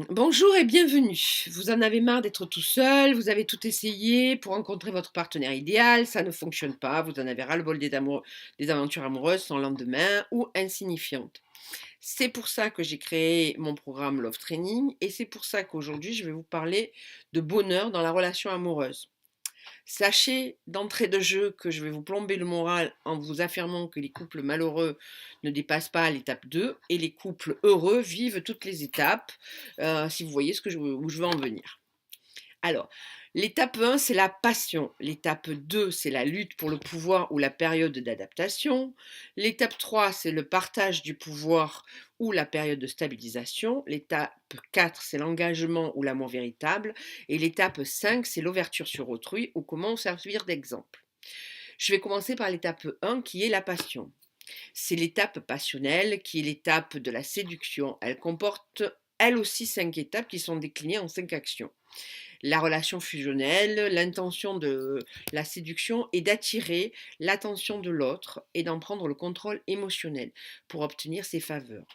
Bonjour et bienvenue. Vous en avez marre d'être tout seul, vous avez tout essayé pour rencontrer votre partenaire idéal, ça ne fonctionne pas, vous en avez ras-le-bol des aventures amoureuses sans lendemain ou insignifiantes. C'est pour ça que j'ai créé mon programme Love Training et c'est pour ça qu'aujourd'hui je vais vous parler de bonheur dans la relation amoureuse. Sachez d'entrée de jeu que je vais vous plomber le moral en vous affirmant que les couples malheureux ne dépassent pas l'étape 2 et les couples heureux vivent toutes les étapes, si vous voyez où je veux en venir. Alors, l'étape 1, c'est la passion. L'étape 2, c'est la lutte pour le pouvoir ou la période d'adaptation. L'étape 3, c'est le partage du pouvoir ou la période de stabilisation. L'étape 4, c'est l'engagement ou l'amour véritable. Et l'étape 5, c'est l'ouverture sur autrui ou comment servir d'exemple. Je vais commencer par l'étape 1 qui est la passion. C'est l'étape passionnelle qui est l'étape de la séduction. Elle comporte elle aussi 5 étapes qui sont déclinées en 5 actions. La relation fusionnelle, l'intention de la séduction est d'attirer l'attention de l'autre et d'en prendre le contrôle émotionnel pour obtenir ses faveurs.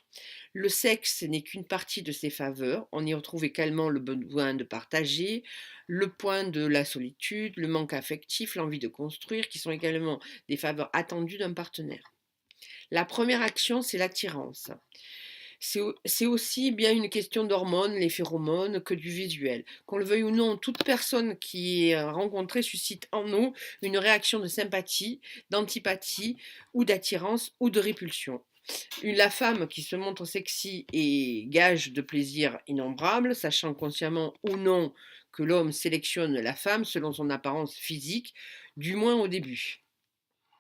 Le sexe n'est qu'une partie de ces faveurs. On y retrouve également le besoin de partager, le point de la solitude, le manque affectif, l'envie de construire, qui sont également des faveurs attendues d'un partenaire. La première action, c'est l'attirance. C'est aussi bien une question d'hormones, les phéromones, que du visuel. Qu'on le veuille ou non, toute personne qui est rencontrée suscite en nous une réaction de sympathie, d'antipathie ou d'attirance ou de répulsion. La femme qui se montre sexy est gage de plaisir innombrable, sachant consciemment ou non que l'homme sélectionne la femme selon son apparence physique, du moins au début.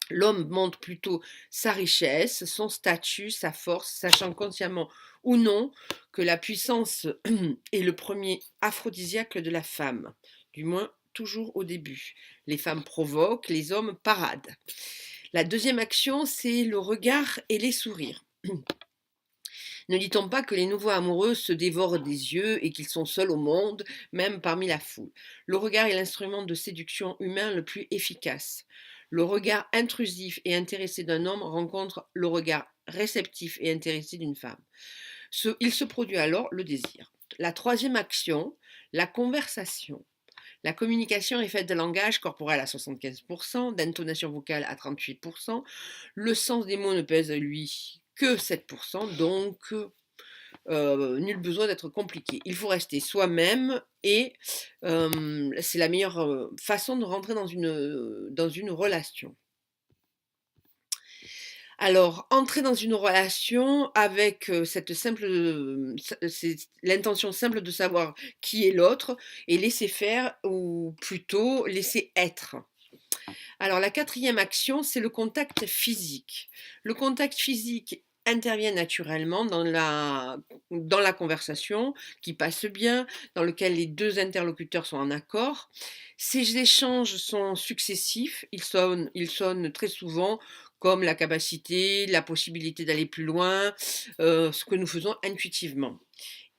L'homme montre plutôt sa richesse, son statut, sa force, sachant consciemment ou non que la puissance est le premier aphrodisiaque de la femme, du moins toujours au début. Les femmes provoquent, les hommes paradent. La deuxième action, c'est le regard et les sourires. Ne dit-on pas que les nouveaux amoureux se dévorent des yeux et qu'ils sont seuls au monde, même parmi la foule? Le regard est l'instrument de séduction humain le plus efficace. Le regard intrusif et intéressé d'un homme rencontre le regard réceptif et intéressé d'une femme. Il se produit alors le désir. La troisième action, la conversation. La communication est faite de langage corporel à 75%, d'intonation vocale à 38%. Le sens des mots ne pèse, lui, que 7%, donc nul besoin d'être compliqué. Il faut rester soi-même et c'est la meilleure façon de rentrer dans une relation. Alors, entrer dans une relation avec c'est l'intention simple de savoir qui est l'autre et laisser faire ou plutôt laisser être. Alors, la quatrième action, c'est le contact physique. Le contact physique intervient naturellement dans la conversation qui passe bien, dans lequel les deux interlocuteurs sont en accord. Ces échanges sont successifs, ils sonnent très souvent comme la capacité, la possibilité d'aller plus loin, ce que nous faisons intuitivement.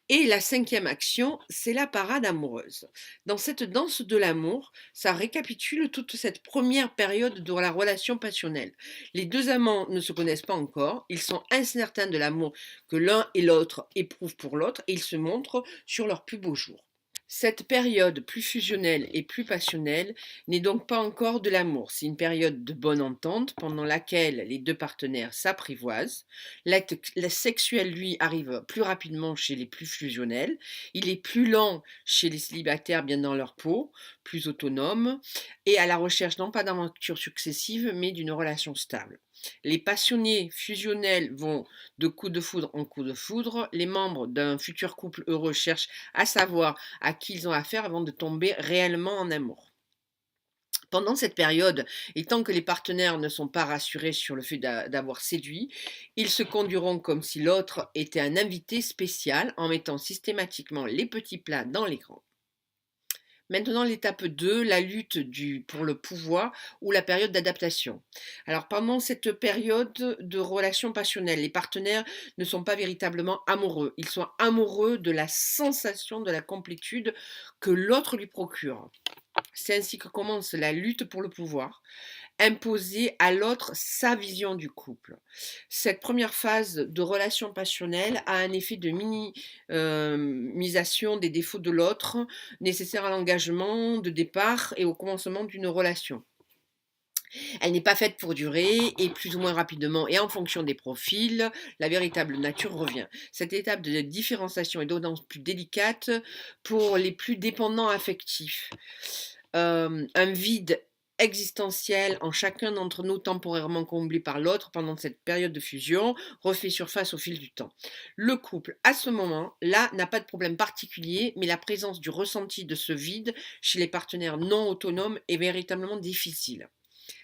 Et la cinquième action, c'est la parade amoureuse. Dans cette danse de l'amour, ça récapitule toute cette première période de la relation passionnelle. Les deux amants ne se connaissent pas encore, ils sont incertains de l'amour que l'un et l'autre éprouvent pour l'autre et ils se montrent sur leur plus beau jour. Cette période plus fusionnelle et plus passionnelle n'est donc pas encore de l'amour, c'est une période de bonne entente pendant laquelle les deux partenaires s'apprivoisent. L'acte sexuel, lui, arrive plus rapidement chez les plus fusionnels, il est plus lent chez les célibataires bien dans leur peau, plus autonomes, et à la recherche non pas d'aventures successives, mais d'une relation stable. Les passionnés fusionnels vont de coup de foudre en coup de foudre. Les membres d'un futur couple heureux cherchent à savoir à qui ils ont affaire avant de tomber réellement en amour. Pendant cette période, et tant que les partenaires ne sont pas rassurés sur le fait d'avoir séduit, ils se conduiront comme si l'autre était un invité spécial en mettant systématiquement les petits plats dans les grands. Maintenant, l'étape 2, la lutte pour le pouvoir ou la période d'adaptation. Alors, pendant cette période de relation passionnelle, les partenaires ne sont pas véritablement amoureux. Ils sont amoureux de la sensation de la complétude que l'autre lui procure. C'est ainsi que commence la lutte pour le pouvoir. imposer à l'autre sa vision du couple. Cette première phase de relation passionnelle a un effet de minimisation des défauts de l'autre, nécessaires à l'engagement de départ et au commencement d'une relation. Elle n'est pas faite pour durer et plus ou moins rapidement et en fonction des profils, la véritable nature revient. Cette étape de différenciation est d'autant plus délicate pour les plus dépendants affectifs. Un vide existentiel en chacun d'entre nous temporairement comblé par l'autre pendant cette période de fusion refait surface au fil du temps. Le couple, à ce moment-là, n'a pas de problème particulier, mais la présence du ressenti de ce vide chez les partenaires non autonomes est véritablement difficile.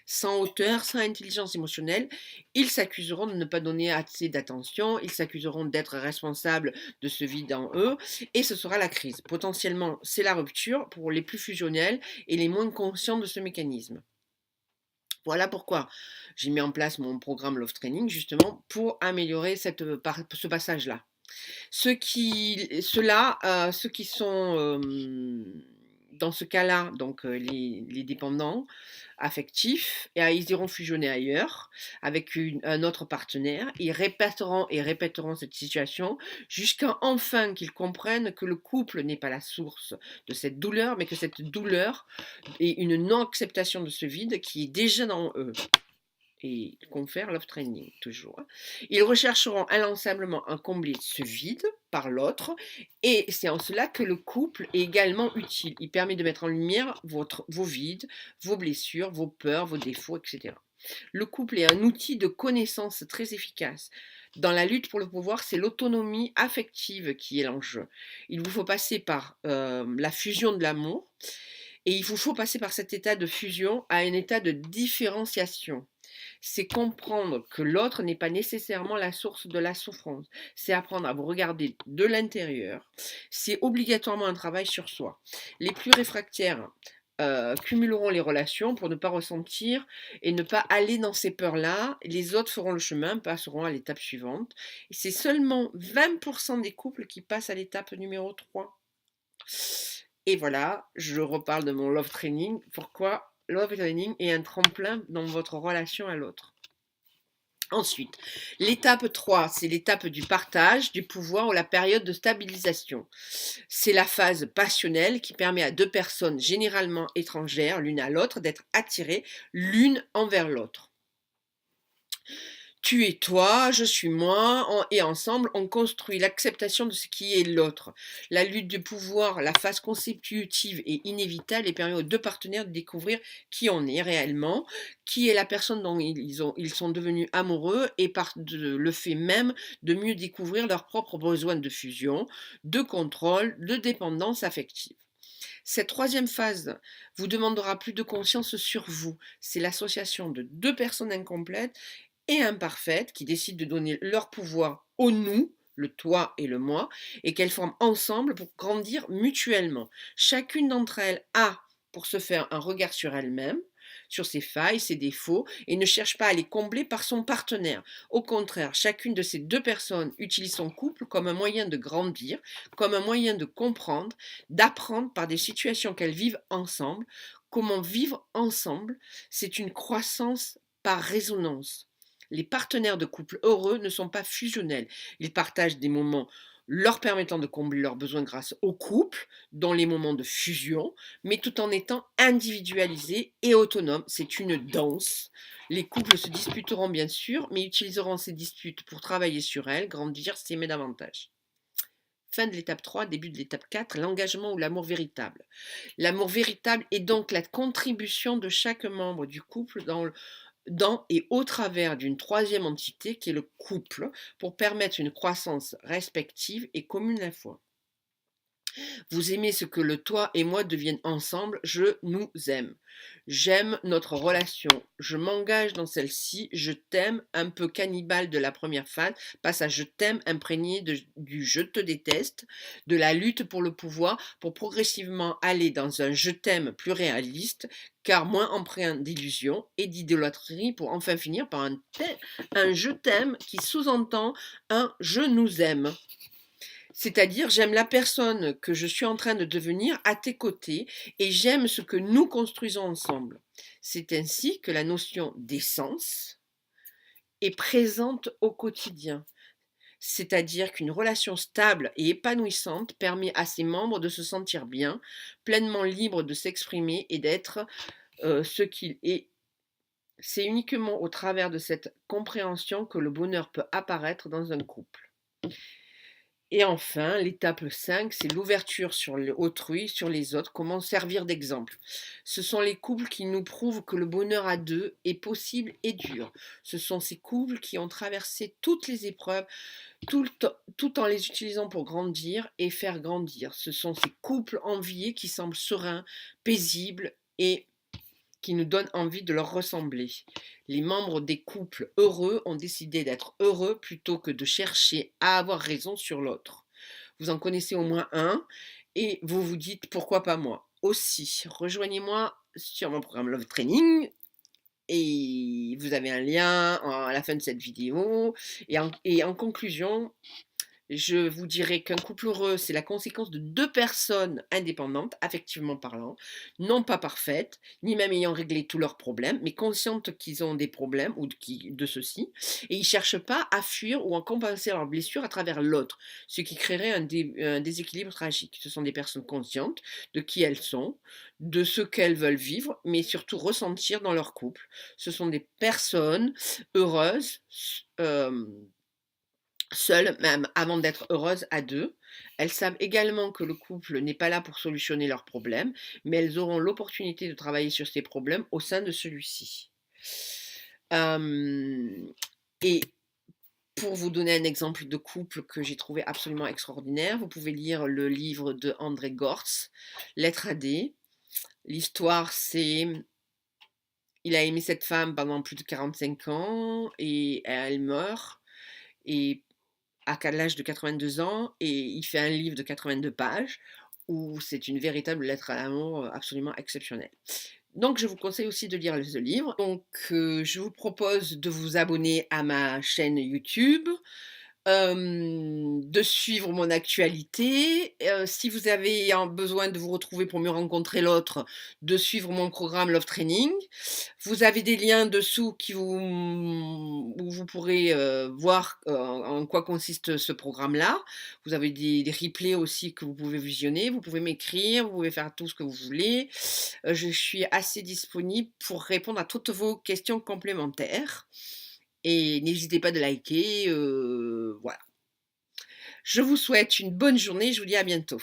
Sans hauteur, sans intelligence émotionnelle, ils s'accuseront de ne pas donner assez d'attention, ils s'accuseront d'être responsables de ce vide en eux, et ce sera la crise. Potentiellement, c'est la rupture pour les plus fusionnels et les moins conscients de ce mécanisme. Voilà pourquoi j'ai mis en place mon programme Love Training, justement, pour améliorer ce passage-là. Ceux qui sont dans ce cas-là, donc les dépendants affectifs, ils iront fusionner ailleurs avec un autre partenaire. Ils répéteront et répéteront cette situation jusqu'à enfin qu'ils comprennent que le couple n'est pas la source de cette douleur, mais que cette douleur est une non-acceptation de ce vide qui est déjà dans eux et confère Love Training, toujours. Ils rechercheront inlassablement à combler ce vide par l'autre, et c'est en cela que le couple est également utile. Il permet de mettre en lumière vos vides, vos blessures, vos peurs, vos défauts, etc. Le couple est un outil de connaissance très efficace. Dans la lutte pour le pouvoir, c'est l'autonomie affective qui est l'enjeu. Il vous faut passer par la fusion de l'amour, et il vous faut passer par cet état de fusion à un état de différenciation. C'est comprendre que l'autre n'est pas nécessairement la source de la souffrance. C'est apprendre à vous regarder de l'intérieur. C'est obligatoirement un travail sur soi. Les plus réfractaires cumuleront les relations pour ne pas ressentir et ne pas aller dans ces peurs-là. Les autres feront le chemin, passeront à l'étape suivante. Et c'est seulement 20% des couples qui passent à l'étape numéro 3. Et voilà, je reparle de mon Love Training. Pourquoi Love Training est un tremplin dans votre relation à l'autre. Ensuite, l'étape 3, c'est l'étape du partage, du pouvoir ou la période de stabilisation. C'est la phase passionnelle qui permet à deux personnes généralement étrangères l'une à l'autre d'être attirées l'une envers l'autre. Tu es toi, je suis moi, et ensemble, on construit l'acceptation de ce qui est l'autre. La lutte du pouvoir, la phase constitutive est inévitable et permet aux deux partenaires de découvrir qui on est réellement, qui est la personne dont ils sont devenus amoureux, et par le fait même de mieux découvrir leurs propres besoins de fusion, de contrôle, de dépendance affective. Cette troisième phase vous demandera plus de conscience sur vous. C'est l'association de deux personnes incomplètes et imparfaites qui décident de donner leur pouvoir au nous, le toi et le moi, et qu'elles forment ensemble pour grandir mutuellement. Chacune d'entre elles a, pour se faire un regard sur elle-même, sur ses failles, ses défauts, et ne cherche pas à les combler par son partenaire. Au contraire, chacune de ces deux personnes utilise son couple comme un moyen de grandir, comme un moyen de comprendre, d'apprendre par des situations qu'elles vivent ensemble. Comment vivre ensemble, c'est une croissance par résonance. Les partenaires de couple heureux ne sont pas fusionnels. Ils partagent des moments leur permettant de combler leurs besoins grâce au couple, dans les moments de fusion, mais tout en étant individualisés et autonomes. C'est une danse. Les couples se disputeront bien sûr, mais utiliseront ces disputes pour travailler sur elles, grandir, s'aimer davantage. Fin de l'étape 3, début de l'étape 4, l'engagement ou l'amour véritable. L'amour véritable est donc la contribution de chaque membre du couple dans et au travers d'une troisième entité qui est le couple, pour permettre une croissance respective et commune à la fois. Vous aimez ce que le toi et moi deviennent ensemble, je nous aime. J'aime notre relation, je m'engage dans celle-ci, je t'aime, un peu cannibale de la première phase, passe à je t'aime imprégné du je te déteste, de la lutte pour le pouvoir, pour progressivement aller dans un je t'aime plus réaliste, car moins empreint d'illusions et d'idolâtrie, pour enfin finir par un je t'aime qui sous-entend un je nous aime. C'est-à-dire, j'aime la personne que je suis en train de devenir à tes côtés et j'aime ce que nous construisons ensemble. C'est ainsi que la notion d'essence est présente au quotidien. C'est-à-dire qu'une relation stable et épanouissante permet à ses membres de se sentir bien, pleinement libres de s'exprimer et d'être ce qu'il est. C'est uniquement au travers de cette compréhension que le bonheur peut apparaître dans un couple. Et enfin, l'étape 5, c'est l'ouverture sur autrui, sur les autres, comment servir d'exemple. Ce sont les couples qui nous prouvent que le bonheur à deux est possible et dur. Ce sont ces couples qui ont traversé toutes les épreuves, tout en les utilisant pour grandir et faire grandir. Ce sont ces couples enviés qui semblent sereins, paisibles et qui nous donnent envie de leur ressembler. Les membres des couples heureux ont décidé d'être heureux plutôt que de chercher à avoir raison sur l'autre. Vous en connaissez au moins un et vous vous dites pourquoi pas moi. Aussi, rejoignez-moi sur mon programme Love Training et vous avez un lien à la fin de cette vidéo. Et en conclusion, je vous dirais qu'un couple heureux, c'est la conséquence de deux personnes indépendantes, affectivement parlant, non pas parfaites, ni même ayant réglé tous leurs problèmes, mais conscientes qu'ils ont des problèmes ou de ceux-ci, et ils ne cherchent pas à fuir ou à compenser leurs blessures à travers l'autre, ce qui créerait un déséquilibre tragique. Ce sont des personnes conscientes de qui elles sont, de ce qu'elles veulent vivre, mais surtout ressentir dans leur couple. Ce sont des personnes heureuses, euh, seules, même avant d'être heureuses à deux. Elles savent également que le couple n'est pas là pour solutionner leurs problèmes, mais elles auront l'opportunité de travailler sur ces problèmes au sein de celui-ci. Et pour vous donner un exemple de couple que j'ai trouvé absolument extraordinaire, vous pouvez lire le livre de André Gortz, Lettre à D. L'histoire, c'est... Il a aimé cette femme pendant plus de 45 ans et elle meurt. Et à l'âge de 82 ans et il fait un livre de 82 pages où c'est une véritable lettre à l'amour absolument exceptionnelle. Donc je vous conseille aussi de lire ce livre. Donc je vous propose de vous abonner à ma chaîne YouTube, de suivre mon actualité. Si vous avez besoin de vous retrouver pour mieux rencontrer l'autre, de suivre mon programme Love Training. Vous avez des liens dessous où vous pourrez voir en quoi consiste ce programme-là. Vous avez des replays aussi que vous pouvez visionner. Vous pouvez m'écrire, vous pouvez faire tout ce que vous voulez. Je suis assez disponible pour répondre à toutes vos questions complémentaires. Et n'hésitez pas de liker, voilà. Je vous souhaite une bonne journée, je vous dis à bientôt.